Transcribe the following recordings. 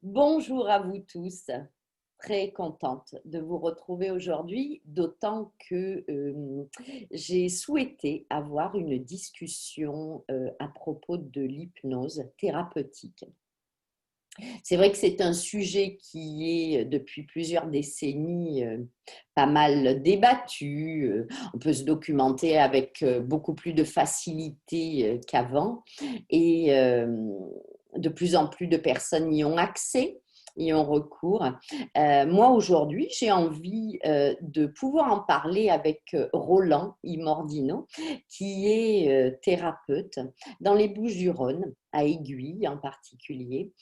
Bonjour à vous tous. Très contente de vous retrouver aujourd'hui, d'autant que j'ai souhaité avoir une discussion à propos de l'hypnose thérapeutique. C'est vrai que c'est un sujet qui est depuis plusieurs décennies pas mal débattu. On peut se documenter avec beaucoup plus de facilité qu'avant et de plus en plus de personnes y ont accès, y ont recours. Moi, aujourd'hui, j'ai envie de pouvoir en parler avec Roland Imordino, qui est thérapeute dans les Bouches-du-Rhône, à Aiguille en particulier,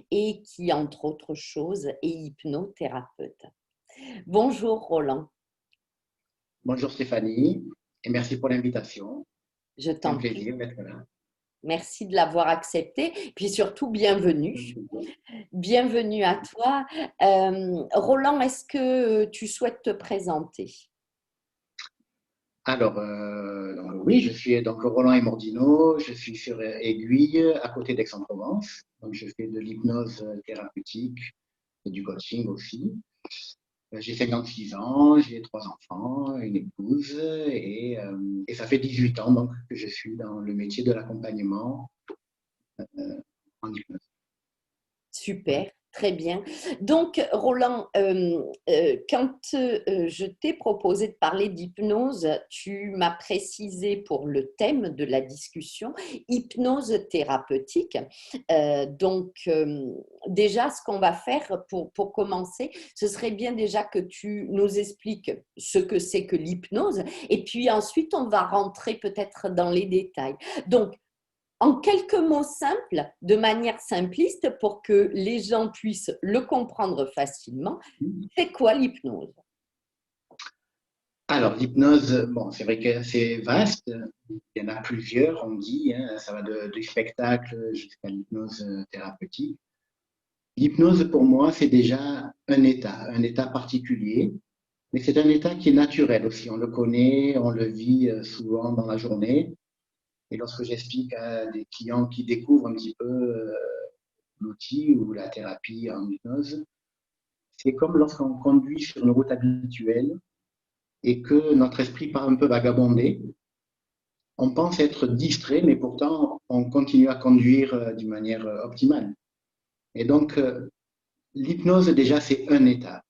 et qui, entre autres choses, est hypnothérapeute. Bonjour Roland, Bonjour Stéphanie et merci pour l'invitation. je C'est un t'en prie. plaisir d'être là. Merci de l'avoir accepté, puis surtout bienvenue. Bienvenue à toi. Roland, est-ce que tu souhaites te présenter? Donc, oui, je suis donc Roland Emordino, je suis sur Aiguille, à côté d'Aix-en-Provence. Donc, je fais de l'hypnose thérapeutique et du coaching aussi. J'ai 56 ans, j'ai 3 enfants, une épouse et ça fait 18 ans donc, que je suis dans le métier de l'accompagnement en hypnose. Super, très bien. Donc, Roland, quand je t'ai proposé de parler d'hypnose, tu m'as précisé pour le thème de la discussion, hypnose thérapeutique. Déjà, ce qu'on va faire pour commencer, ce serait bien déjà que tu nous expliques ce que c'est que l'hypnose, et puis ensuite, on va rentrer peut-être dans les détails. Donc, en quelques mots simples, de manière simpliste, pour que les gens puissent le comprendre facilement, c'est quoi l'hypnose? Alors, l'hypnose, bon, c'est vrai que c'est vaste. Il y en a plusieurs, on dit, hein, ça va du spectacle jusqu'à l'hypnose thérapeutique. L'hypnose, pour moi, c'est déjà un état particulier, mais c'est un état qui est naturel aussi. On le connaît, on le vit souvent dans la journée. Et lorsque j'explique à des clients qui découvrent un petit peu l'outil ou la thérapie en hypnose, c'est comme lorsqu'on conduit sur une route habituelle et que notre esprit part un peu vagabonder. On pense être distrait, mais pourtant, on continue à conduire d'une manière optimale. Et donc, l'hypnose, déjà, c'est un état.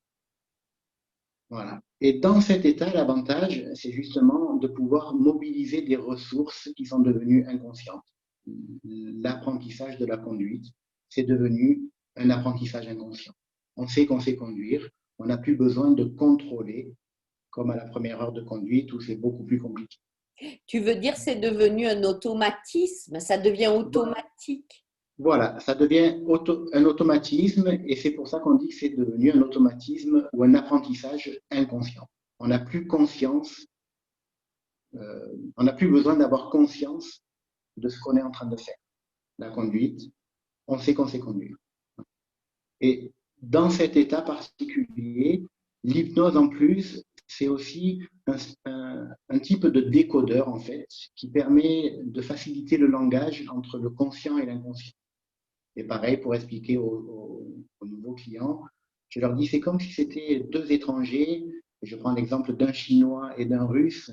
Voilà. Et dans cet état, l'avantage, c'est justement de pouvoir mobiliser des ressources qui sont devenues inconscientes. L'apprentissage de la conduite, c'est devenu un apprentissage inconscient. On sait qu'on sait conduire, on n'a plus besoin de contrôler, comme à la première heure de conduite où c'est beaucoup plus compliqué. Tu veux dire c'est devenu un automatisme, ça devient automatique. Voilà, ça devient un automatisme et c'est pour ça qu'on dit que c'est devenu un automatisme ou un apprentissage inconscient. On n'a plus conscience, on n'a plus besoin d'avoir conscience de ce qu'on est en train de faire. La conduite, on sait qu'on sait conduire. Et dans cet état particulier, l'hypnose en plus, c'est aussi un type de décodeur en fait qui permet de faciliter le langage entre le conscient et l'inconscient. Et pareil, pour expliquer aux nouveaux clients, je leur dis, c'est comme si c'était deux étrangers, et je prends l'exemple d'un Chinois et d'un Russe,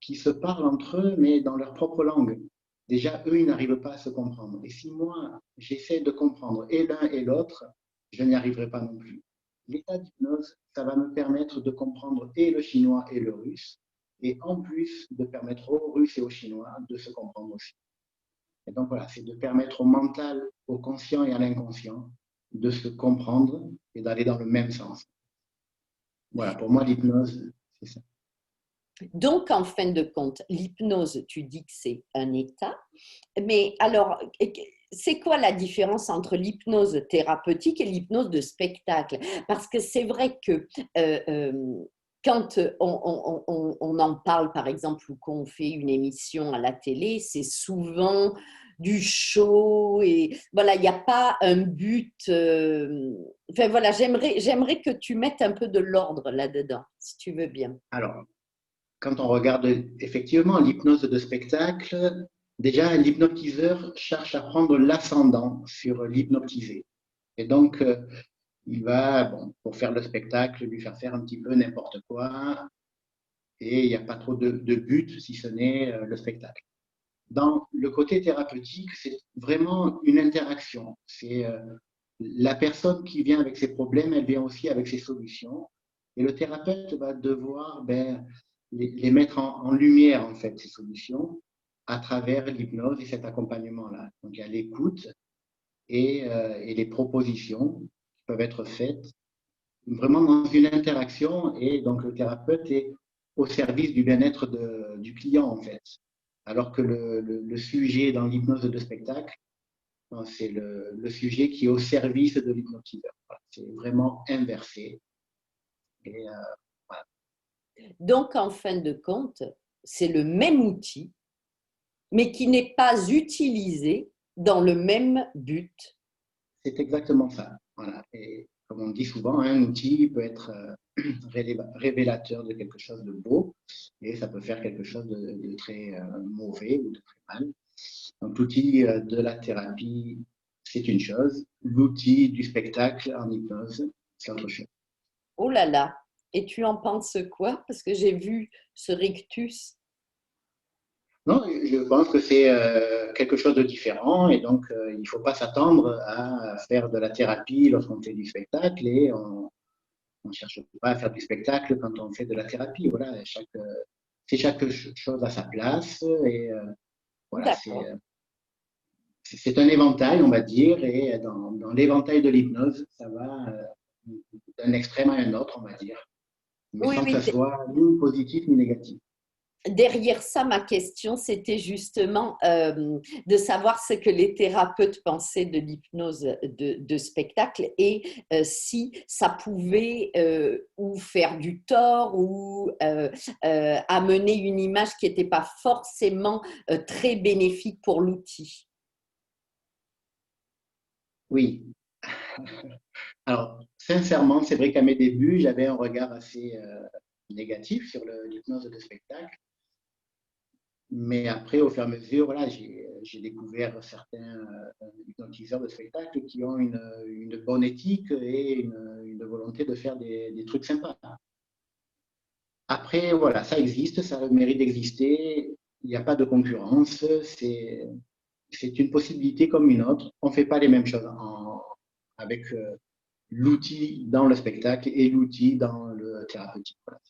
qui se parlent entre eux, mais dans leur propre langue. Déjà, eux, ils n'arrivent pas à se comprendre. Et si moi, j'essaie de comprendre et l'un et l'autre, je n'y arriverai pas non plus. L'état d'hypnose, ça va me permettre de comprendre et le chinois et le russe, et en plus de permettre aux Russes et aux Chinois de se comprendre aussi. Et donc voilà, c'est de permettre au mental, au conscient et à l'inconscient de se comprendre et d'aller dans le même sens. Voilà, pour moi, l'hypnose, c'est ça. Donc, en fin de compte, l'hypnose, tu dis que c'est un état, mais alors, c'est quoi la différence entre l'hypnose thérapeutique et l'hypnose de spectacle? Parce que c'est vrai que quand on en parle, par exemple, ou qu'on fait une émission à la télé, c'est souvent du show et voilà, il n'y a pas un but. Enfin voilà, j'aimerais que tu mettes un peu de l'ordre là-dedans, si tu veux bien. Alors, quand on regarde effectivement l'hypnose de spectacle, déjà l'hypnotiseur cherche à prendre l'ascendant sur l'hypnotisé. Et donc, il va, bon, pour faire le spectacle, lui faire un petit peu n'importe quoi, et il n'y a pas trop de but si ce n'est le spectacle. Dans le côté thérapeutique, c'est vraiment une interaction. C'est la personne qui vient avec ses problèmes, elle vient aussi avec ses solutions. Et le thérapeute va devoir les mettre en lumière, en fait, ces solutions, à travers l'hypnose et cet accompagnement-là. Donc, il y a l'écoute et les propositions qui peuvent être faites vraiment dans une interaction. Et donc, le thérapeute est au service du bien-être du client, en fait. Alors que le sujet dans l'hypnose de spectacle, c'est le sujet qui est au service de l'hypnotiseur. Voilà, c'est vraiment inversé. Et, voilà. Donc, en fin de compte, c'est le même outil, mais qui n'est pas utilisé dans le même but. C'est exactement ça. Voilà. Et comme on dit souvent, un outil peut être révélateur de quelque chose de beau et ça peut faire quelque chose de très mauvais ou de très mal. Donc, l'outil de la thérapie, c'est une chose. L'outil du spectacle en hypnose, c'est autre chose. Oh là là! Et tu en penses quoi? Parce que j'ai vu ce rictus. Non, je pense que c'est quelque chose de différent et donc il ne faut pas s'attendre à faire de la thérapie lorsqu'on fait du spectacle et on ne cherche pas à faire du spectacle quand on fait de la thérapie. Voilà, c'est chaque chose à sa place et voilà, D'accord. c'est un éventail, on va dire, et dans l'éventail de l'hypnose, ça va d'un extrême à un autre, on va dire, mais Oui, sans que oui. ça soit ni positif ni négatif. Derrière ça, ma question, c'était justement de savoir ce que les thérapeutes pensaient de l'hypnose de spectacle et si ça pouvait ou faire du tort ou amener une image qui n'était pas forcément très bénéfique pour l'outil. Oui. Alors, sincèrement, c'est vrai qu'à mes débuts, j'avais un regard assez négatif sur l'hypnose de spectacle. Mais après, au fur et à mesure, voilà, j'ai découvert certains hypnotiseurs de spectacle qui ont une bonne éthique et une volonté de faire des trucs sympas. Après, voilà, ça existe, ça a le mérite d'exister. Il n'y a pas de concurrence. C'est une possibilité comme une autre. On ne fait pas les mêmes choses avec l'outil dans le spectacle et l'outil dans le thérapeutique. Voilà.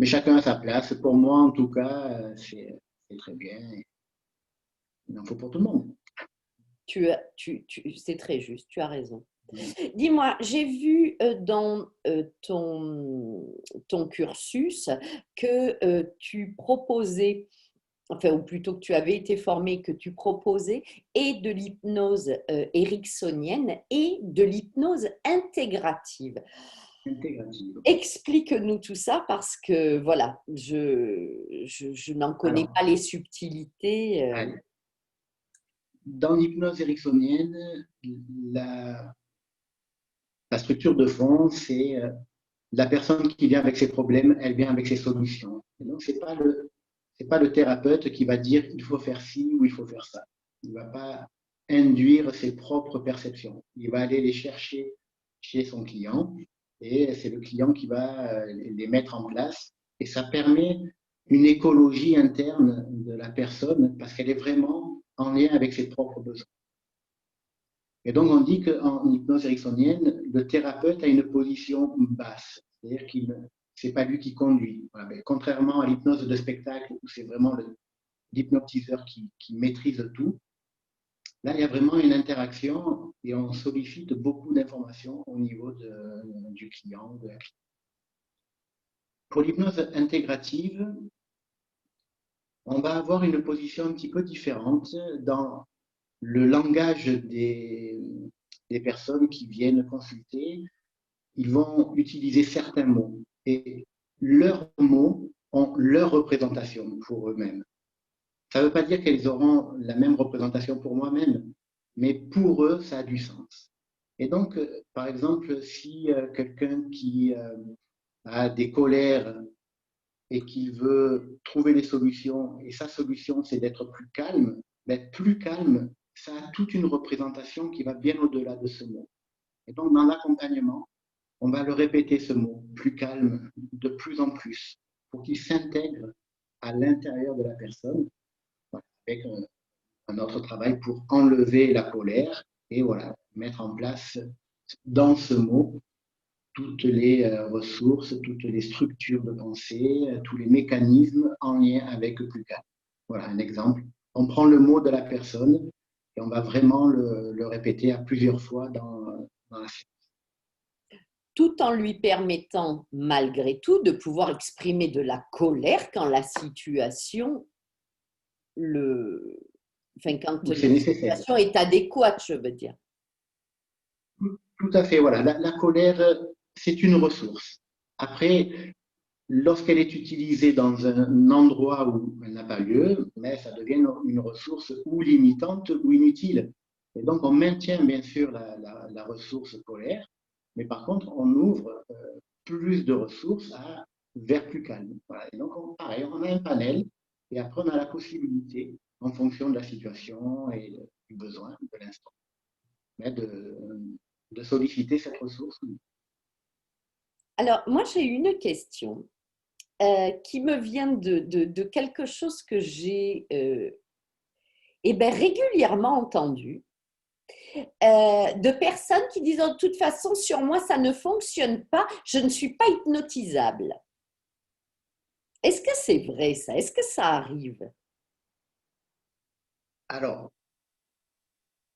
Mais chacun a sa place. Pour moi, en tout cas, c'est très bien. Il en faut pour tout le monde. C'est très juste, tu as raison. Dis-moi, j'ai vu dans ton cursus que tu proposais, enfin, ou plutôt que tu avais été formé, que tu proposais et de l'hypnose ericksonienne et de l'hypnose intégrative. Intégrative. Explique-nous tout ça parce que voilà, je n'en connais Alors, pas les subtilités. allez. Dans l'hypnose ericksonienne, la, la structure de fond, c'est la personne qui vient avec ses problèmes, elle vient avec ses solutions. Et donc, c'est pas le thérapeute qui va dire il faut faire ci ou il faut faire ça. Il ne va pas induire ses propres perceptions. Il va aller les chercher chez son client et c'est le client qui va les mettre en place. Et ça permet une écologie interne de la personne parce qu'elle est vraiment en lien avec ses propres besoins. Et donc, on dit qu'en hypnose ericksonienne, le thérapeute a une position basse, c'est-à-dire qu'il c'est pas lui qui conduit. Voilà. Mais contrairement à l'hypnose de spectacle, où c'est vraiment l'hypnotiseur qui maîtrise tout, là, il y a vraiment une interaction et on sollicite beaucoup d'informations au niveau du client, de la cliente. Pour l'hypnose intégrative, on va avoir une position un petit peu différente dans le langage des personnes qui viennent consulter. Ils vont utiliser certains mots et leurs mots ont leur représentation pour eux-mêmes. Ça ne veut pas dire qu'elles auront la même représentation pour moi-même, mais pour eux, ça a du sens. Et donc, par exemple, si quelqu'un qui a des colères et qui veut trouver des solutions, et sa solution, c'est d'être plus calme, ça a toute une représentation qui va bien au-delà de ce mot. Et donc, dans l'accompagnement, on va le répéter ce mot, plus calme, de plus en plus, pour qu'il s'intègre à l'intérieur de la personne, avec un autre travail pour enlever la colère et voilà, mettre en place dans ce mot toutes les ressources, toutes les structures de pensée, tous les mécanismes en lien avec plus calme. Voilà un exemple. On prend le mot de la personne et on va vraiment le répéter à plusieurs fois dans la séance. Tout en lui permettant, malgré tout, de pouvoir exprimer de la colère quand la situation quand la C'est nécessaire. situation est adéquate, je veux dire. Tout à fait, voilà. La colère, c'est une ressource. Après, lorsqu'elle est utilisée dans un endroit où elle n'a pas lieu, mais ça devient une ressource ou limitante ou inutile. Et donc, on maintient bien sûr la ressource colère, mais par contre, on ouvre plus de ressources vers plus calme. Voilà. Et donc, pareil, on a un panel et après, on a la possibilité, en fonction de la situation et du besoin de l'instant, de solliciter cette ressource. Alors, moi, j'ai une question qui me vient de quelque chose que j'ai régulièrement entendu. De personnes qui disent de toute façon, sur moi, ça ne fonctionne pas, je ne suis pas hypnotisable. Est-ce que c'est vrai ça? Est-ce que ça arrive? Alors,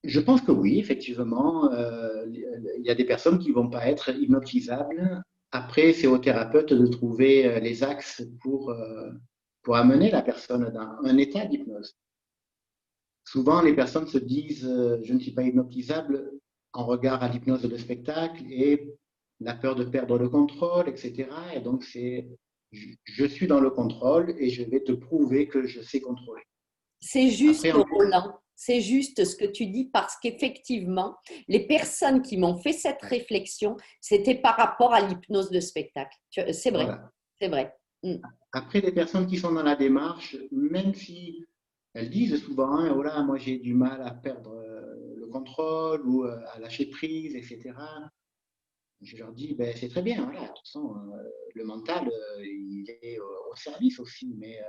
je pense que oui, effectivement, il y a des personnes qui ne vont pas être hypnotisables. Après, c'est au thérapeute de trouver les axes pour amener la personne dans un état d'hypnose. Souvent, les personnes se disent je ne suis pas hypnotisable en regard à l'hypnose de spectacle et la peur de perdre le contrôle, etc. Et donc, c'est je suis dans le contrôle et je vais te prouver que je sais contrôler. C'est juste, Après, Roland, c'est juste ce que tu dis parce qu'effectivement, les personnes qui m'ont fait cette réflexion, c'était par rapport à l'hypnose de spectacle. C'est vrai, voilà. c'est vrai. Après, les personnes qui sont dans la démarche, même si elles disent souvent, hein, oh là, moi j'ai du mal à perdre le contrôle ou à lâcher prise, etc. Je leur dis, ben, c'est très bien, voilà, de toute façon, le mental, il est au service aussi, mais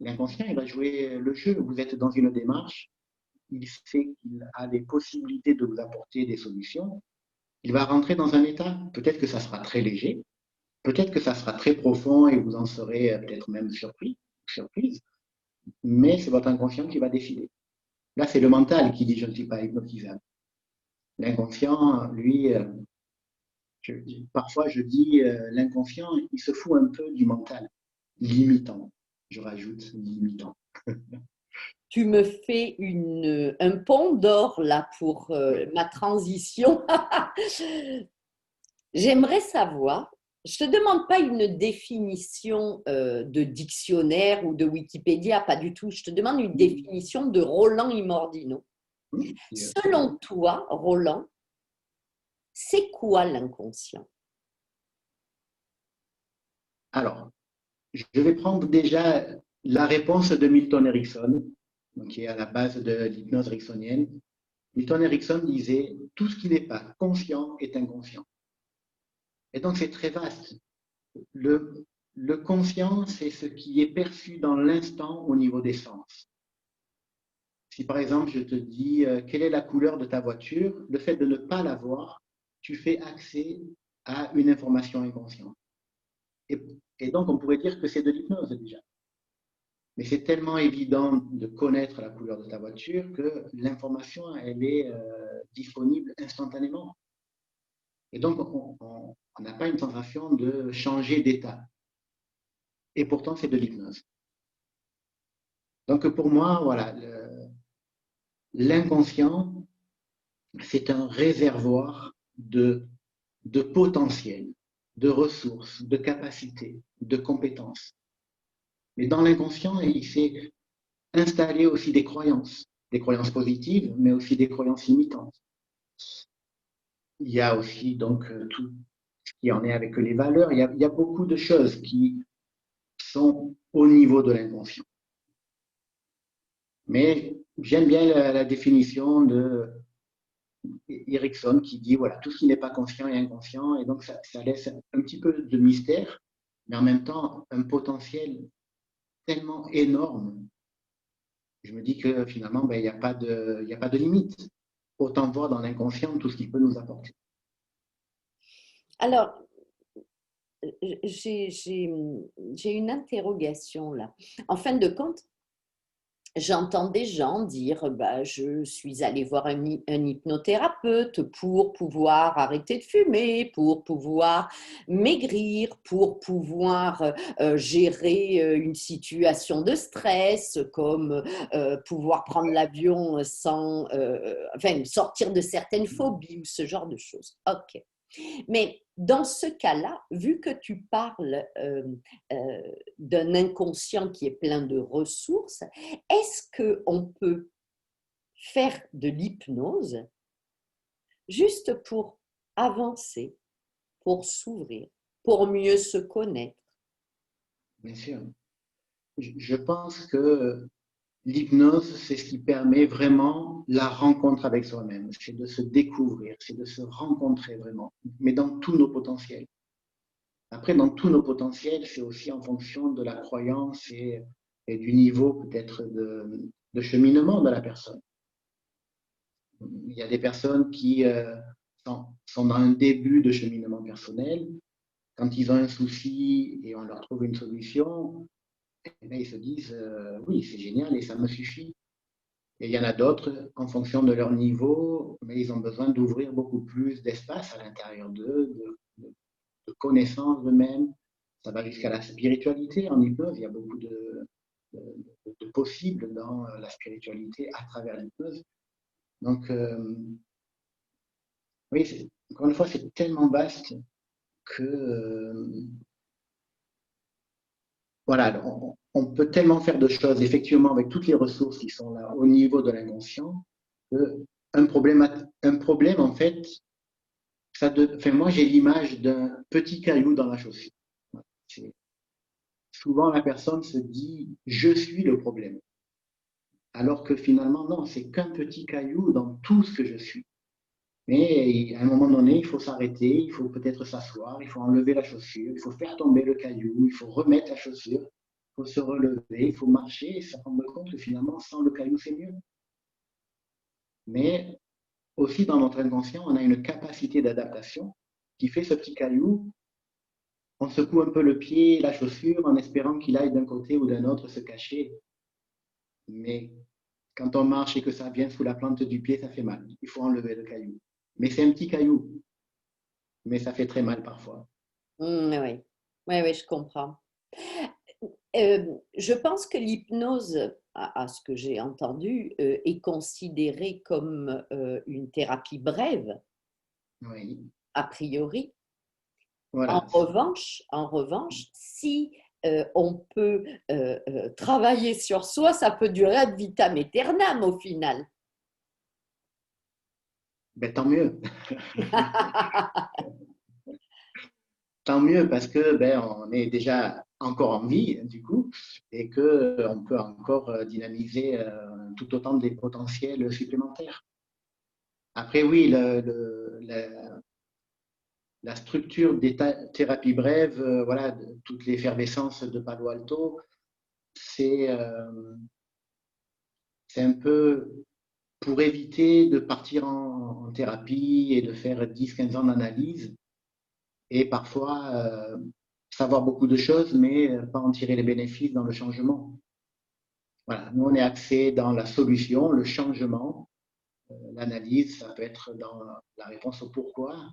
l'inconscient, il va jouer le jeu. Vous êtes dans une démarche, il sait qu'il a des possibilités de vous apporter des solutions, il va rentrer dans un état, peut-être que ça sera très léger, peut-être que ça sera très profond et vous en serez peut-être même surprise, mais c'est votre inconscient qui va décider. Là, c'est le mental qui dit je ne suis pas hypnotisable. L'inconscient, lui, parfois je dis l'inconscient, il se fout un peu du mental, limitant. Je rajoute limitant. Tu me fais un pont d'or là pour ma transition. J'aimerais savoir, je ne te demande pas une définition de dictionnaire ou de Wikipédia, pas du tout. Je te demande une définition de Roland Imordino. Selon toi, Roland, c'est quoi l'inconscient? Alors, je vais prendre déjà la réponse de Milton Erickson, qui est à la base de l'hypnose ericksonienne. Milton Erickson disait tout ce qui n'est pas conscient est inconscient. Et donc c'est très vaste. Le conscient, c'est ce qui est perçu dans l'instant au niveau des sens. Si par exemple je te dis quelle est la couleur de ta voiture, le fait de ne pas la voir, tu fais accès à une information inconsciente. Et donc on pourrait dire que c'est de l'hypnose déjà. Mais c'est tellement évident de connaître la couleur de ta voiture que l'information, elle est disponible instantanément. Et donc, on n'a pas une sensation de changer d'état. Et pourtant, c'est de l'hypnose. Donc, pour moi, voilà, l'inconscient, c'est un réservoir de potentiel, de ressources, de capacités, de compétences. Mais dans l'inconscient, il s'est installé aussi des croyances positives, mais aussi des croyances limitantes. Il y a aussi donc tout ce qui en est avec les valeurs. Il y a beaucoup de choses qui sont au niveau de l'inconscient. Mais j'aime bien la définition Erickson qui dit, voilà, tout ce qui n'est pas conscient est inconscient, et donc ça laisse un petit peu de mystère, mais en même temps, un potentiel tellement énorme. Je me dis que finalement, ben, il n'y a pas de limite. Autant voir dans l'inconscient tout ce qu'il peut nous apporter. Alors, j'ai une interrogation là. En fin de compte, j'entends des gens dire, bah, je suis allé voir un hypnothérapeute pour pouvoir arrêter de fumer, pour pouvoir maigrir, pour pouvoir gérer une situation de stress, comme pouvoir prendre l'avion sans, enfin, sortir de certaines phobies ou ce genre de choses. Ok. Mais dans ce cas-là, vu que tu parles d'un inconscient qui est plein de ressources, est-ce qu'on peut faire de l'hypnose juste pour avancer, pour s'ouvrir, pour mieux se connaître? Bien sûr. Je pense que l'hypnose, c'est ce qui permet vraiment la rencontre avec soi-même. C'est de se découvrir, c'est de se rencontrer vraiment, mais dans tous nos potentiels. Après, dans tous nos potentiels, c'est aussi en fonction de la croyance et du niveau peut-être de cheminement de la personne. Il y a des personnes qui sont dans un début de cheminement personnel. Quand ils ont un souci et on leur trouve une solution, eh bien, ils se disent oui, c'est génial et ça me suffit. Et il y en a d'autres, en fonction de leur niveau, mais ils ont besoin d'ouvrir beaucoup plus d'espace à l'intérieur d'eux, de connaissance d'eux-mêmes. Ça va jusqu'à la spiritualité en hypnose. Il y a beaucoup de, de possibles dans la spiritualité à travers l'hypnose. Donc, oui, encore une fois, c'est tellement vaste que voilà, on peut tellement faire de choses, effectivement, avec toutes les ressources qui sont là au niveau de l'inconscient, qu'un problème, en fait, enfin, moi, j'ai l'image d'un petit caillou dans la chaussure. Souvent, la personne se dit, je suis le problème. Alors que finalement, non, c'est qu'un petit caillou dans tout ce que je suis. Mais à un moment donné, il faut s'arrêter, il faut peut-être s'asseoir, il faut enlever la chaussure, il faut faire tomber le caillou, il faut remettre la chaussure, il faut se relever, il faut marcher et se rendre compte que finalement, sans le caillou, c'est mieux. Mais aussi dans notre inconscient, on a une capacité d'adaptation qui fait ce petit caillou, on secoue un peu le pied, la chaussure, en espérant qu'il aille d'un côté ou d'un autre se cacher. Mais quand on marche et que ça vient sous la plante du pied, ça fait mal. Il faut enlever le caillou. Mais c'est un petit caillou, mais ça fait très mal parfois. Oui, oui, oui, je comprends. Je pense que l'hypnose, à ce que j'ai entendu, est considérée comme une thérapie brève, Oui, a priori. voilà. En revanche, si on peut travailler sur soi, ça peut durer ad vitam aeternam au final. Ben, tant mieux. Tant mieux parce que ben, on est déjà encore en vie, du coup, et qu'on peut encore dynamiser tout autant des potentiels supplémentaires. Après, oui, la structure des thérapies brèves, voilà, toute l'effervescence de Palo Alto, c'est un peu pour éviter de partir en thérapie et de faire 10-15 ans d'analyse et parfois savoir beaucoup de choses, mais pas en tirer les bénéfices dans le changement. Voilà, nous, on est axé dans la solution, le changement. L'analyse, ça peut être dans la réponse au pourquoi.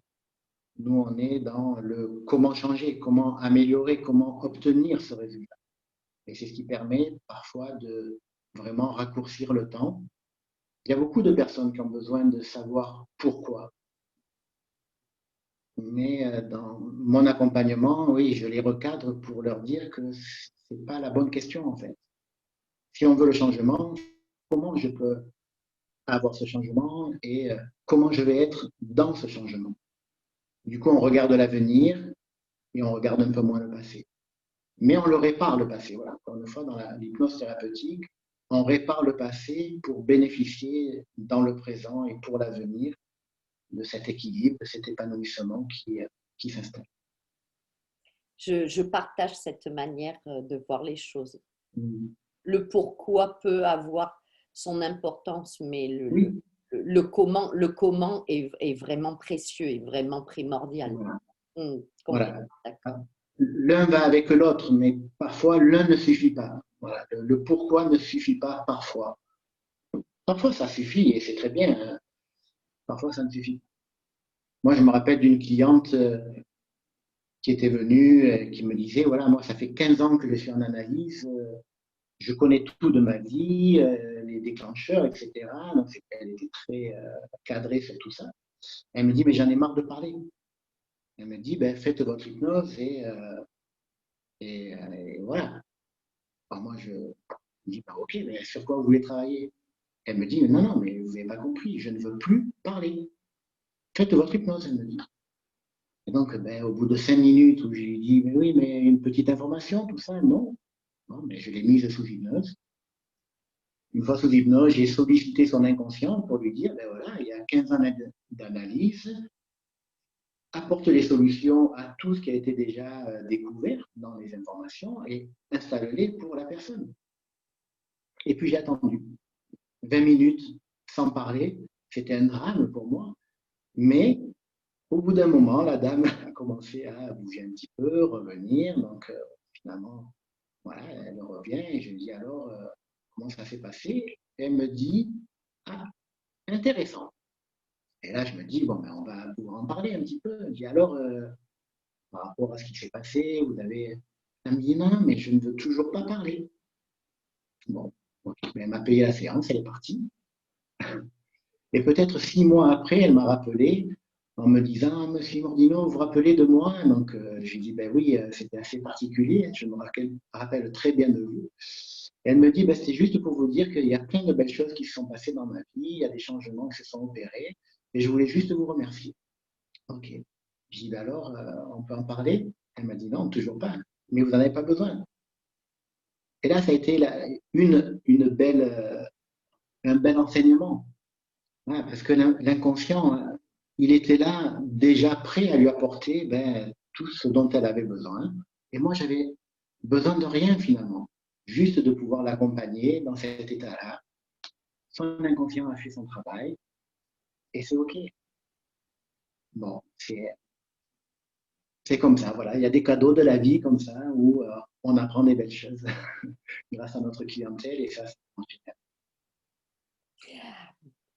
Nous, on est dans le comment changer, comment améliorer, comment obtenir ce résultat. Et c'est ce qui permet parfois de vraiment raccourcir le temps. Il y a beaucoup de personnes qui ont besoin de savoir pourquoi. Mais dans mon accompagnement, oui, je les recadre pour leur dire que ce n'est pas la bonne question en fait. Si on veut le changement, comment je peux avoir ce changement et comment je vais être dans ce changement. Du coup, on regarde l'avenir et on regarde un peu moins le passé. Mais on le répare le passé. Voilà. Encore une fois, dans l'hypnose thérapeutique, on répare le passé pour bénéficier dans le présent et pour l'avenir. de cet équilibre, de cet épanouissement qui s'installe. Je partage cette manière de voir les choses. Mm. Le pourquoi peut avoir son importance, mais Oui, le comment est vraiment précieux, est vraiment primordial. voilà. Complètement Voilà. d'accord. L'un va avec l'autre, mais parfois l'un ne suffit pas. Voilà. Le pourquoi ne suffit pas parfois. Parfois ça suffit et c'est très bien, hein. Parfois ça ne suffit pas. Moi, je me rappelle d'une cliente qui était venue, qui me disait, voilà, moi, ça fait 15 ans que je suis en analyse, je connais tout de ma vie, les déclencheurs, etc. Donc, elle était très cadrée sur tout ça. Elle me dit, mais j'en ai marre de parler. Elle me dit, ben, faites votre hypnose et voilà. Alors moi, je dis, bah, ok, mais sur quoi vous voulez travailler? Elle me dit, non, non, mais vous n'avez pas compris, je ne veux plus parler. Faites votre hypnose, elle me dit. Et donc, ben, au bout de 5 minutes où je lui dis, mais oui, mais une petite information, tout ça, non. Non, mais je l'ai mise sous hypnose. Une fois sous hypnose, j'ai sollicité son inconscient pour lui dire, ben voilà, il y a 15 ans d'analyse, apporte les solutions à tout ce qui a été déjà découvert dans les informations et installe-les pour la personne. Et puis j'ai attendu 20 minutes sans parler. C'était un drame pour moi. Mais au bout d'un moment, la dame a commencé à bouger un petit peu, revenir. Donc finalement, voilà, elle revient et je lui dis alors, comment ça s'est passé? Elle me dit, ah, intéressant. Et là, je me dis, bon, ben, on va pouvoir en parler un petit peu. Je dis alors, par rapport à ce qui s'est passé, vous avez. Elle me dit, non, mais je ne veux toujours pas parler. Bon, okay. Elle m'a payé la séance, elle est partie. Et peut-être 6 mois après, elle m'a rappelé en me disant, Monsieur Mordino, vous vous rappelez de moi? Donc, j'ai dit, ben oui, c'était assez particulier, je me rappelle très bien de vous. Et elle me dit, ben, c'est juste pour vous dire qu'il y a plein de belles choses qui se sont passées dans ma vie, il y a des changements qui se sont opérés, et je voulais juste vous remercier. Ok. Je dis, ben alors, on peut en parler? Elle m'a dit, non, toujours pas, mais vous n'en avez pas besoin. Et là, ça a été une belle, un bel enseignement. Ouais, parce que l'inconscient, il était là, déjà prêt à lui apporter ben, tout ce dont elle avait besoin. Et moi, j'avais besoin de rien finalement, juste de pouvoir l'accompagner dans cet état-là. Son inconscient a fait son travail et c'est OK. Bon, c'est comme ça, voilà. Il y a des cadeaux de la vie comme ça où on apprend des belles choses grâce à notre clientèle et ça, c'est génial.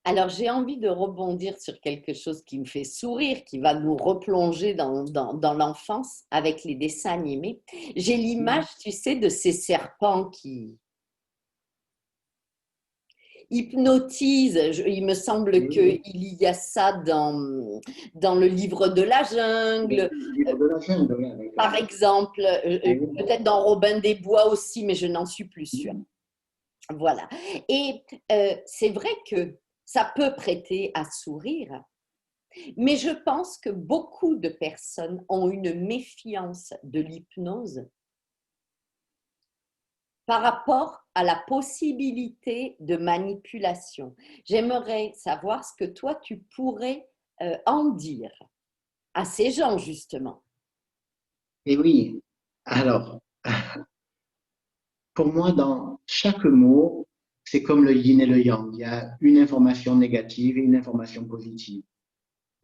Alors, j'ai envie de rebondir sur quelque chose qui me fait sourire, qui va nous replonger dans l'enfance avec les dessins animés. J'ai l'image, tu sais, de ces serpents qui hypnotisent. Il me semble qu'il y a ça dans le livre de la jungle, Le livre de la jungle, par exemple, peut-être dans Robin des Bois aussi, mais je n'en suis plus sûre. Voilà. Et c'est vrai que ça peut prêter à sourire, mais je pense que beaucoup de personnes ont une méfiance de l'hypnose par rapport à la possibilité de manipulation. J'aimerais savoir ce que toi, tu pourrais en dire à ces gens, justement. Et oui, alors, pour moi, dans chaque mot, c'est comme le yin et le yang. Il y a une information négative et une information positive.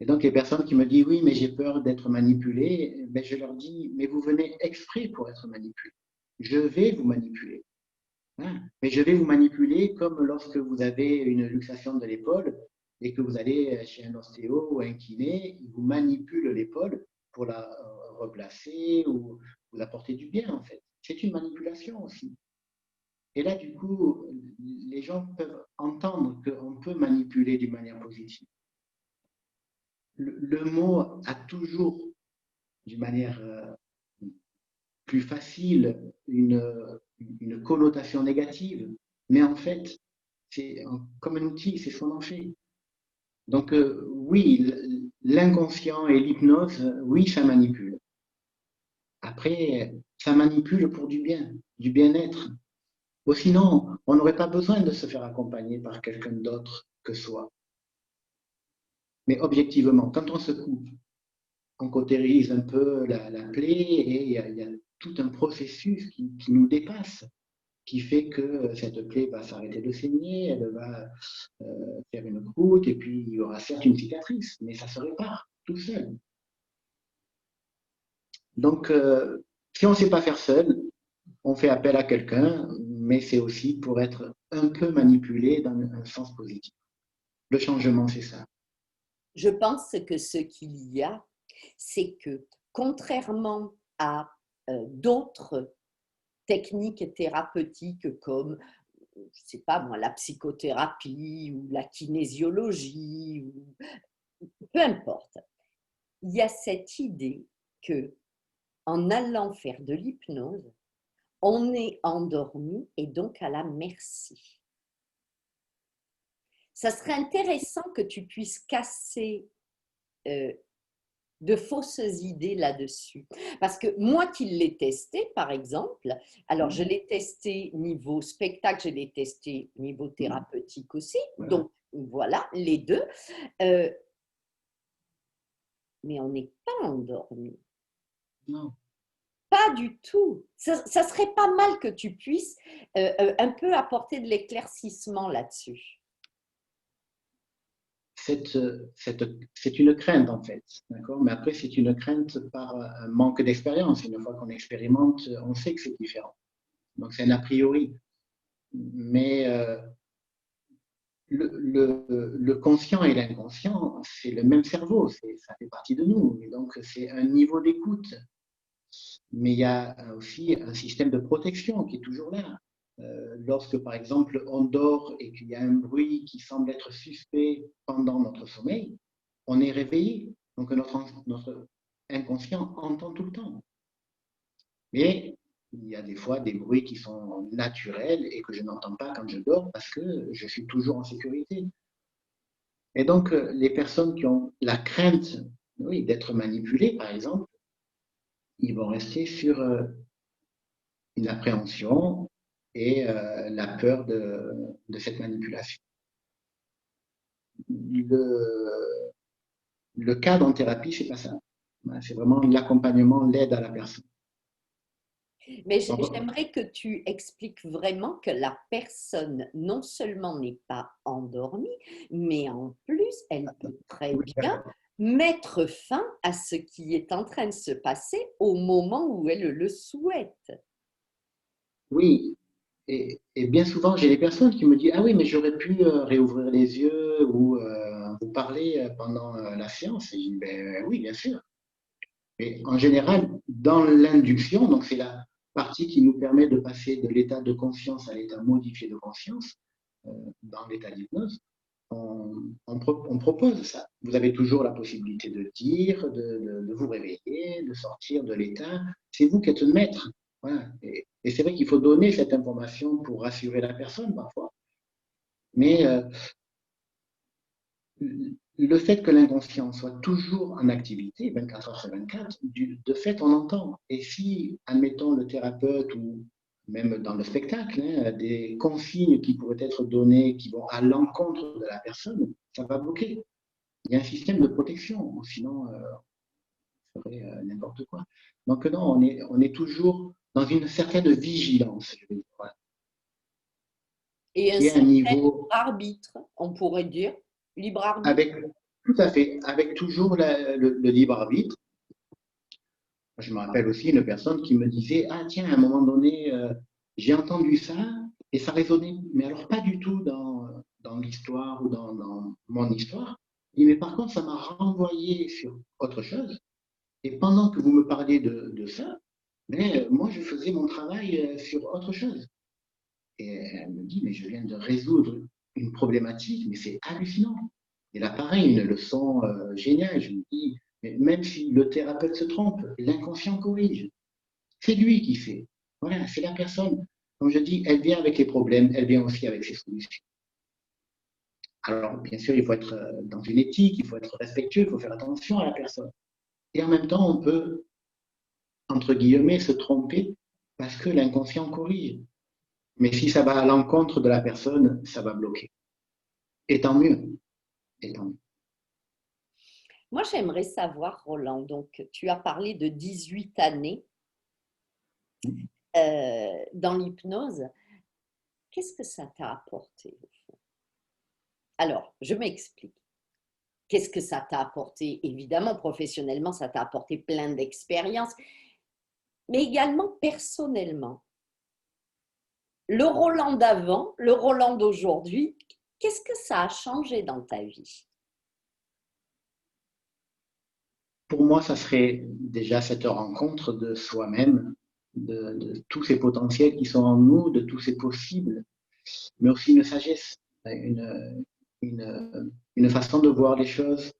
Et donc, les personnes qui me disent, oui, mais j'ai peur d'être manipulé, ben, je leur dis, mais vous venez exprès pour être manipulé. Je vais vous manipuler. Hein. Mais je vais vous manipuler comme lorsque vous avez une luxation de l'épaule et que vous allez chez un ostéo ou un kiné, il vous manipule l'épaule pour la replacer ou vous apporter du bien, en fait. C'est une manipulation aussi. Et là, du coup, les gens peuvent entendre qu'on peut manipuler d'une manière positive. Le mot a toujours, d'une manière plus facile, une connotation négative, mais en fait, c'est comme un outil, c'est son enfer. Donc oui, l'inconscient et l'hypnose, oui, ça manipule. Après, ça manipule pour du bien-être. Ou sinon, on n'aurait pas besoin de se faire accompagner par quelqu'un d'autre que soi. Mais objectivement, quand on se coupe, on cautérise un peu la plaie et il y a tout un processus qui nous dépasse, qui fait que cette plaie va s'arrêter de saigner, elle va faire une croûte, et puis il y aura certes une cicatrice, mais ça se répare tout seul. Donc, si on ne sait pas faire seul, on fait appel à quelqu'un, mais c'est aussi pour être un peu manipulé dans un sens positif. Le changement, c'est ça. Je pense que ce qu'il y a, c'est que contrairement à d'autres techniques thérapeutiques comme, je ne sais pas moi, la psychothérapie ou la kinésiologie, ou peu importe, il y a cette idée que en allant faire de l'hypnose, on est endormi et donc à la merci. Ça serait intéressant que tu puisses casser de fausses idées là-dessus. Parce que moi qui l'ai testé, par exemple, alors je l'ai testé niveau spectacle, je l'ai testé niveau thérapeutique aussi, donc voilà, les deux. Mais on n'est pas endormi. Non. Pas du tout. Ça serait pas mal que tu puisses un peu apporter de l'éclaircissement là-dessus. C'est une crainte en fait, d'accord. Mais après, c'est une crainte par un manque d'expérience. Une fois qu'on expérimente, on sait que c'est différent. Donc, c'est un a priori. Mais le conscient et l'inconscient, c'est le même cerveau, ça fait partie de nous. Et donc, c'est un niveau d'écoute. Mais il y a aussi un système de protection qui est toujours là. Lorsque, par exemple, on dort et qu'il y a un bruit qui semble être suspect pendant notre sommeil, on est réveillé. Donc, notre inconscient entend tout le temps. Mais il y a des fois des bruits qui sont naturels et que je n'entends pas quand je dors parce que je suis toujours en sécurité. Et donc, les personnes qui ont la crainte, oui, d'être manipulées, par exemple, ils vont rester sur une appréhension et la peur de cette manipulation. Le cadre en thérapie, c'est pas ça. C'est vraiment l'accompagnement, l'aide à la personne. Mais j'aimerais que tu expliques vraiment que la personne non seulement n'est pas endormie, mais en plus, elle peut très bien mettre fin à ce qui est en train de se passer au moment où elle le souhaite. Oui, et bien souvent, j'ai des personnes qui me disent, ah oui, mais j'aurais pu réouvrir les yeux ou vous parler pendant la séance. Et je dis, ben oui, bien sûr. Mais en général, dans l'induction, donc c'est la partie qui nous permet de passer de l'état de conscience à l'état modifié de conscience, dans l'état d'hypnose, on propose ça. Vous avez toujours la possibilité de dire, de vous réveiller, de sortir de l'état. C'est vous qui êtes le maître. Voilà. Et c'est vrai qu'il faut donner cette information pour rassurer la personne parfois. Mais le fait que l'inconscient soit toujours en activité, 24 heures sur 24, de fait, on entend. Et si, admettons, le thérapeute ou même dans le spectacle, des consignes qui pourraient être données qui vont à l'encontre de la personne, ça va bloquer. Il y a un système de protection, sinon, on ferait n'importe quoi. Donc non, on est toujours dans une certaine vigilance, je vais dire, voilà, Et un qui est un certain niveau arbitre, on pourrait dire, libre arbitre. avec, tout à fait, avec toujours le libre arbitre. Je me rappelle aussi une personne qui me disait, ah tiens, à un moment donné, j'ai entendu ça et ça résonnait, mais alors pas du tout dans l'histoire ou dans mon histoire. Mais par contre, ça m'a renvoyé sur autre chose. Et pendant que vous me parliez de ça, mais moi, je faisais mon travail sur autre chose. Et elle me dit, mais je viens de résoudre une problématique, mais c'est hallucinant. Et là, pareil, une leçon géniale. Je me dis, mais même si le thérapeute se trompe, l'inconscient corrige. C'est lui qui fait. Voilà, c'est la personne. Comme je dis, elle vient avec les problèmes, elle vient aussi avec ses solutions. Alors, bien sûr, il faut être dans une éthique, il faut être respectueux, il faut faire attention à la personne. Et en même temps, on peut, entre guillemets, se tromper parce que l'inconscient corrige. Mais si ça va à l'encontre de la personne, ça va bloquer. Et tant mieux. Et tant mieux. Moi, j'aimerais savoir, Roland, donc tu as parlé de 18 années dans l'hypnose. Qu'est-ce que ça t'a apporté au fond? Alors, je m'explique. Qu'est-ce que ça t'a apporté? Évidemment, professionnellement, ça t'a apporté plein d'expériences, mais également personnellement. Le Roland d'avant, le Roland d'aujourd'hui, qu'est-ce que ça a changé dans ta vie? Pour moi, ça serait déjà cette rencontre de soi-même, de tous ces potentiels qui sont en nous, de tous ces possibles, mais aussi une sagesse, une façon de voir les choses,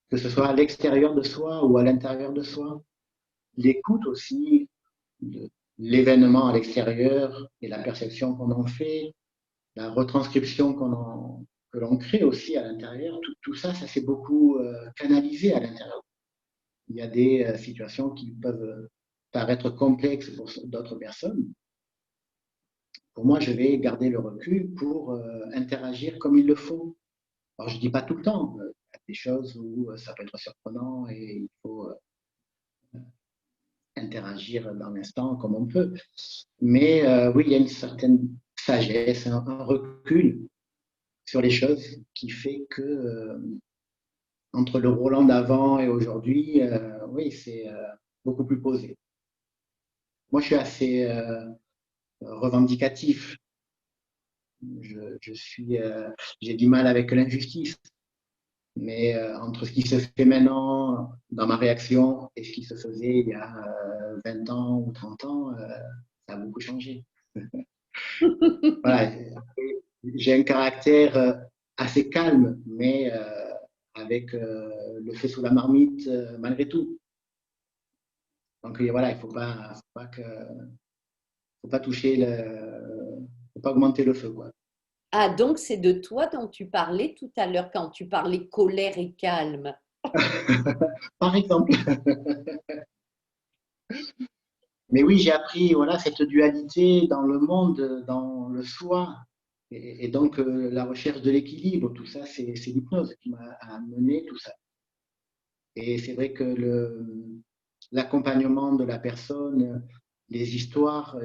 que ce soit à l'extérieur de soi ou à l'intérieur de soi. L'écoute aussi de l'événement à l'extérieur et la perception qu'on en fait, la retranscription que l'on crée aussi à l'intérieur, tout ça, ça s'est beaucoup canalisé à l'intérieur. Il y a des situations qui peuvent paraître complexes pour d'autres personnes. Pour moi, je vais garder le recul pour interagir comme il le faut. Alors, je ne dis pas tout le temps. Il y a des choses où ça peut être surprenant et il faut interagir dans l'instant comme on peut. Mais oui, il y a une certaine sagesse, un recul sur les choses qui fait que entre le Roland d'avant et aujourd'hui, oui, c'est beaucoup plus posé. Moi, je suis assez revendicatif. Je suis, j'ai du mal avec l'injustice. Mais entre ce qui se fait maintenant dans ma réaction et ce qui se faisait il y a 20 ans ou 30 ans, ça a beaucoup changé. Voilà, j'ai un caractère assez calme, mais avec le feu sous la marmite malgré tout. Donc voilà, il ne faut pas toucher faut pas augmenter le feu, quoi. Ah, donc c'est de toi dont tu parlais tout à l'heure quand tu parlais colère et calme. Par exemple. Mais oui, j'ai appris voilà, cette dualité dans le monde, dans le soi, et donc la recherche de l'équilibre, tout ça, c'est l'hypnose qui m'a amené tout ça. Et c'est vrai que l'accompagnement de la personne, les histoires,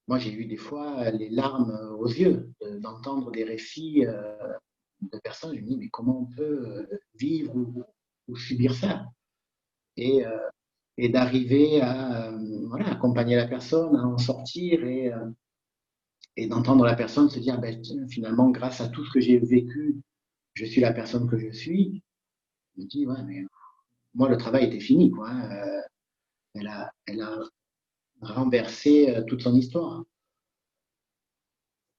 moi j'ai eu des fois les larmes aux yeux d'entendre des récits de personnes. Je me dis, mais comment on peut vivre ou subir ça? Et, euh, et d'arriver à voilà, accompagner la personne, à en sortir et d'entendre la personne se dire, ben, tiens, finalement, grâce à tout ce que j'ai vécu, je suis la personne que je suis. Je me dis, ouais, mais moi, le travail était fini, quoi. Elle a renversé toute son histoire.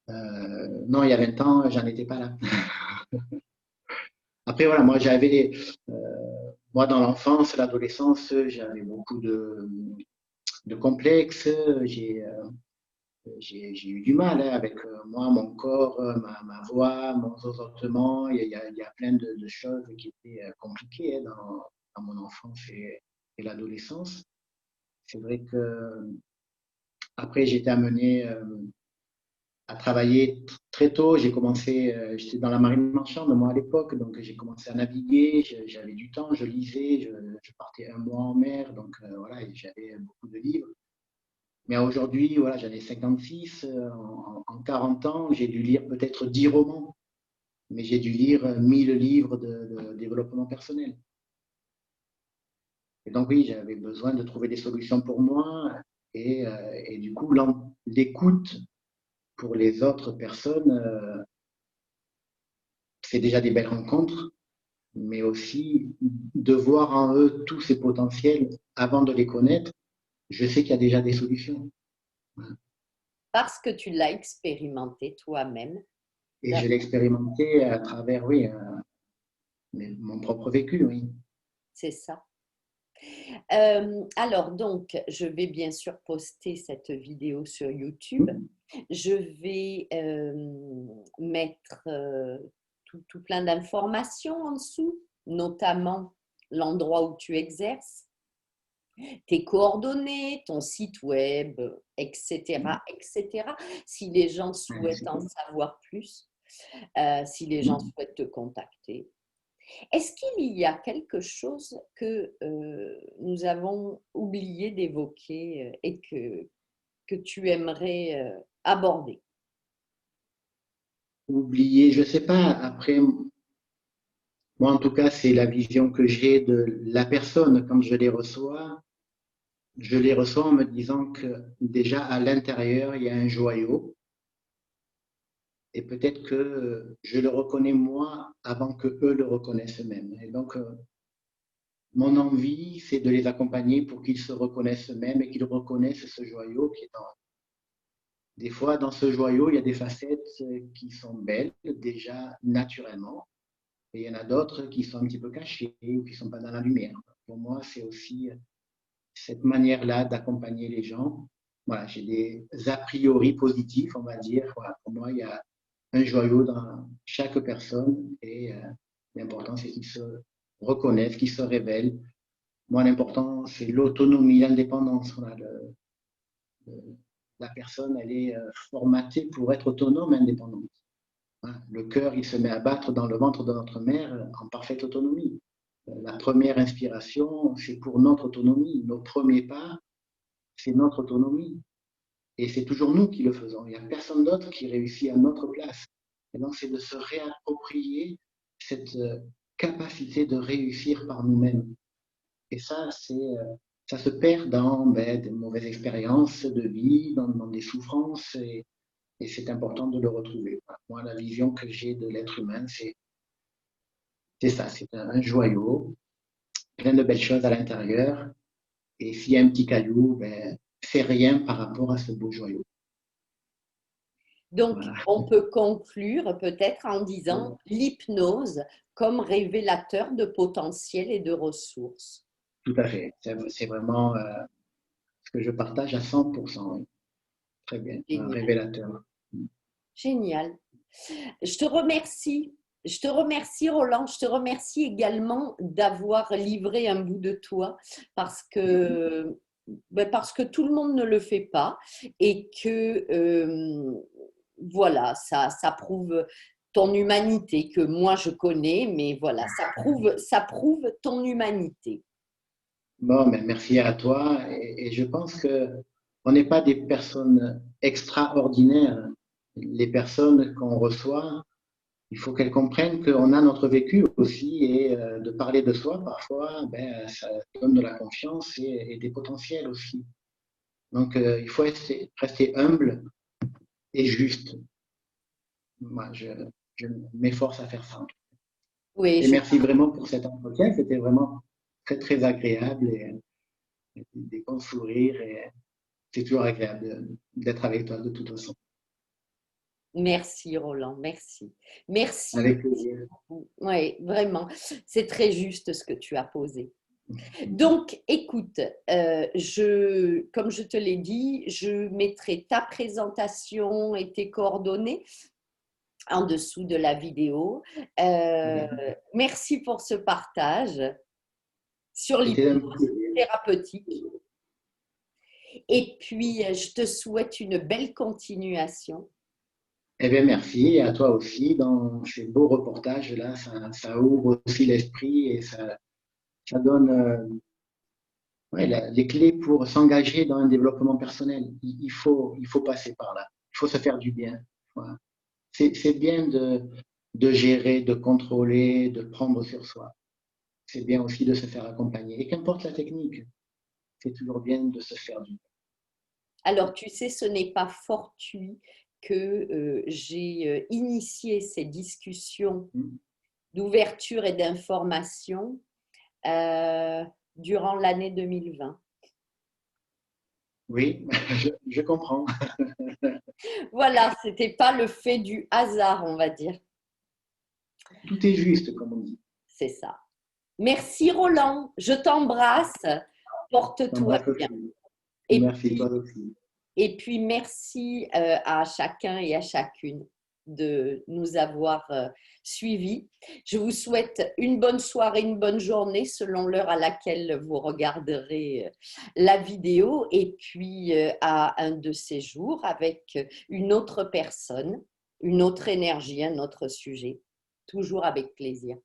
Non, il y a 20 ans, j'en étais pas là. Après, voilà, moi, dans l'enfance, l'adolescence, j'avais beaucoup de complexes. J'ai eu du mal hein, avec moi, mon corps, ma voix, mon zozotement. Il y a plein de choses qui étaient compliquées hein, dans mon enfance et l'adolescence. C'est vrai que après j'ai été amené à travailler très tôt. J'ai commencé, j'étais dans la marine marchande moi à l'époque, donc j'ai commencé à naviguer. J'avais du temps, je lisais, je partais un mois en mer, donc voilà, j'avais beaucoup de livres. Mais aujourd'hui, voilà, j'en ai 56. En 40 ans, j'ai dû lire peut-être 10 romans, mais j'ai dû lire 1000 livres de développement personnel. Et donc oui, j'avais besoin de trouver des solutions pour moi. Et du coup, l'écoute pour les autres personnes, c'est déjà des belles rencontres, mais aussi de voir en eux tous ces potentiels avant de les connaître. Je sais qu'il y a déjà des solutions. Parce que tu l'as expérimenté toi-même. Et je l'ai expérimenté à travers, oui, mon propre vécu, oui. C'est ça. Alors, donc, je vais bien sûr poster cette vidéo sur YouTube. Je vais mettre tout plein d'informations en dessous, notamment l'endroit où tu exerces, tes coordonnées, ton site web, etc., etc. Si les gens souhaitent en savoir plus, si les gens souhaitent te contacter. Est-ce qu'il y a quelque chose que nous avons oublié d'évoquer et que tu aimerais aborder? Oublier, je ne sais pas, après, moi en tout cas, c'est la vision que j'ai de la personne quand je les reçois. Je les reçois en me disant que déjà à l'intérieur, il y a un joyau et peut-être que je le reconnais moi avant que eux le reconnaissent eux-mêmes. Et donc, mon envie, c'est de les accompagner pour qu'ils se reconnaissent eux-mêmes et qu'ils reconnaissent ce joyau qui est en. Des fois, dans ce joyau, il y a des facettes qui sont belles déjà naturellement. Et il y en a d'autres qui sont un petit peu cachées ou qui ne sont pas dans la lumière. Pour moi, c'est aussi cette manière-là d'accompagner les gens. Voilà, j'ai des a priori positifs, on va dire. Voilà, pour moi, il y a un joyau dans chaque personne et l'important, c'est qu'ils se reconnaissent, qu'ils se révèlent. Moi, l'important, c'est l'autonomie, l'indépendance. Voilà, la personne, elle est formatée pour être autonome, indépendante. Voilà, le cœur, il se met à battre dans le ventre de notre mère en parfaite autonomie. La première inspiration, c'est pour notre autonomie. Nos premiers pas, c'est notre autonomie. Et c'est toujours nous qui le faisons. Il n'y a personne d'autre qui réussit à notre place. Et donc, c'est de se réapproprier cette capacité de réussir par nous-mêmes. Et ça, ça se perd dans des mauvaises expériences de vie, dans des souffrances, et c'est important de le retrouver. Moi, la vision que j'ai de l'être humain, c'est ça, c'est un joyau, plein de belles choses à l'intérieur, et s'il y a un petit caillou, c'est rien par rapport à ce beau joyau. Donc, Voilà. on peut conclure peut-être en disant l'hypnose comme révélateur de potentiel et de ressources. Tout à fait. C'est vraiment ce que je partage à 100%. Oui. Très bien. Un Génial. révélateur. Génial. Je te remercie. Je te remercie, Roland. Je te remercie également d'avoir livré un bout de toi parce que tout le monde ne le fait pas et que voilà, ça prouve ton humanité que moi je connais, mais voilà, ça prouve ton humanité. Bon, mais merci à toi. Et je pense que on n'est pas des personnes extraordinaires. Les personnes qu'on reçoit, il faut qu'elles comprennent qu'on a notre vécu aussi et de parler de soi, parfois, ça donne de la confiance et des potentiels aussi. Donc, il faut rester humble et juste. Moi, je m'efforce à faire ça. Oui, Et merci vraiment pour cet entretien. C'était vraiment très, très agréable et des bons sourires. Et c'est toujours agréable d'être avec toi de toute façon. merci Roland, merci. Merci, Avec merci plaisir. beaucoup. Oui, vraiment, c'est très juste ce que tu as posé. Donc, écoute, comme je te l'ai dit, je mettrai ta présentation et tes coordonnées en dessous de la vidéo. Merci pour ce partage sur C'était un l'hypnose plaisir. thérapeutique. Et puis, je te souhaite une belle continuation. Eh bien, merci. Et à toi aussi. Dans ces beaux reportages-là, ça ouvre aussi l'esprit et ça donne ouais, les clés pour s'engager dans un développement personnel. Il faut passer par là. Il faut se faire du bien. Voilà. C'est bien de gérer, de contrôler, de prendre sur soi. C'est bien aussi de se faire accompagner. Et qu'importe la technique, c'est toujours bien de se faire du Alors, tu sais, ce n'est pas fortuit que j'ai initié ces discussions bien. d'ouverture et d'information euh, durant l'année 2020. Oui, je comprends. Voilà, ce n'était pas le fait du hasard, on va dire. Tout est juste, comme on dit. C'est ça. Merci Roland, je t'embrasse, porte-toi T'embrasse bien. aussi. Et Merci, toi puis, aussi. et puis merci à chacun et à chacune de nous avoir suivis. Je vous souhaite une bonne soirée, une bonne journée selon l'heure à laquelle vous regarderez la vidéo et puis à un de ces jours avec une autre personne, une autre énergie, un autre sujet, toujours avec plaisir.